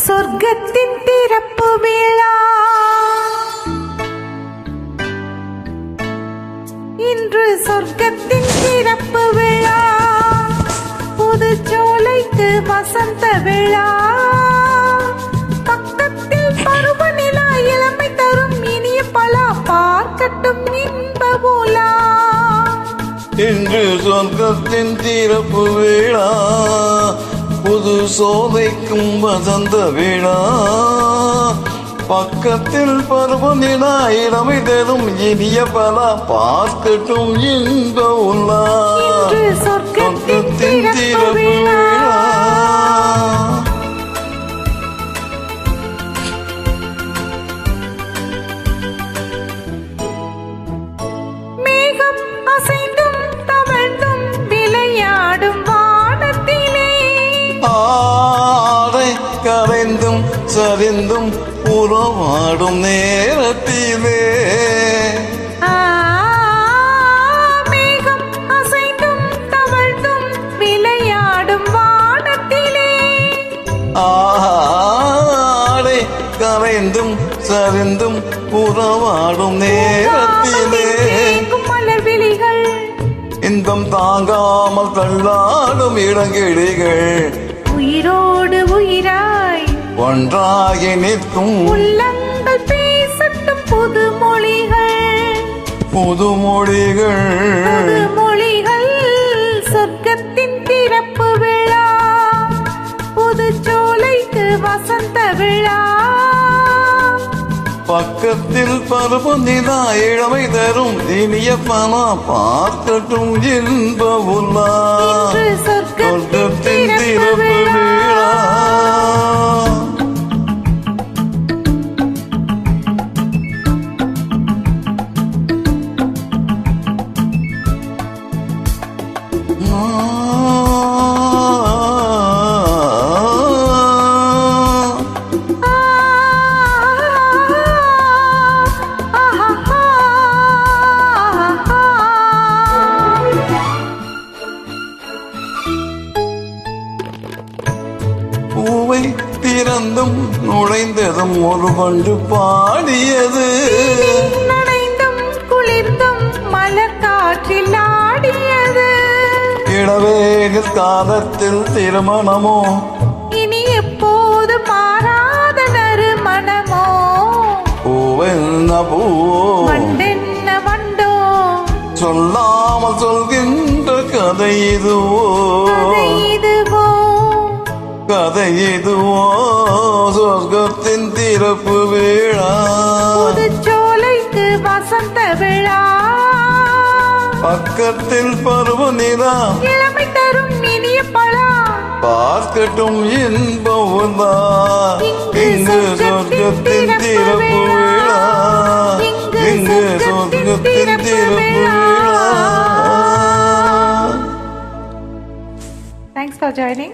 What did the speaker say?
சொர்க்கத்தின் திறப்பு விழா இன்று சொர்க்கத்தின் திறப்பு விழா புதுச்சோலைக்கு வசந்த விழா பக்கத்தில் பருவநிலா இளமை தரும் இனிய பலா பார்க்கட்டும் இன்ப உலா இன்று சொர்க்கத்தின் திறப்பு விழா புது சோதைக்கும் வசந்த விழா பக்கத்தில் பருவநிலா இளமை தரும் இனிய பலா பார்க்கட்டும் இன்ப உலா சொர்க்கத்தின் திறப்பு விழா மேகம் அசைந்தும் தவழ்ந்தும் விளையாடும் வானத்திலே ஆடை கரைந்தும் சரிந்தும் உறவாடும் நேரத்திலே மேகம் அசைந்தும் தவழ்ந்தும் விளையாடும் வானத்திலே ஆடை கரைந்தும் சரிந்தும் உறவாடும் நேரத்திலே மலர்விழிகள் இன்பம் தாங்காமல் தள்ளாடும் இளங்கிளிகள் உயிரோடு உயிராய் ஒன்றாகி நிற்கும் உள்ளங்கள் பேசட்டும் புதுமொழிகள் புதுமொழிகள் புதுமொழிகள் சொர்க்கத்தின் திறப்பு விழா புதுச்சோலைக்கு வசந்த விழா பக்கத்தில் பருவநிலா இளமை தரும் இனிய பணா பார்க்கட்டும் இன்ப உலா சொர்க்கத்தின் திறப்பு விழா பூவை திறந்தும் நுழைந்ததும் ஒரு வண்டு பாடியது நனைந்தும் குளிர்ந்தும் மலர் காற்றில் ஆடியது இளவேக காலத்தில் திருமணமோ இனி எப்போது மாறாத நறுமணமோ பூவென்ன பூவோ வண்டென்ன வண்டோ சொல்லாமல் சொல்கின்ற கதை இதுவோ கதை இதுவோ சொர்க்கத்தின் திறப்பு விழா புதுச்சோலைக்கு வசந்த விழா பக்கத்தில் பருவநிலா இளமை தரும் இனிய பலா பார்க்கட்டும் இன்ப உலா இங்கு சொர்க்கத்தின் திறப்பு விழா இங்கு சொர்க்கத்தின் திறப்பு விழா. Thanks for joining.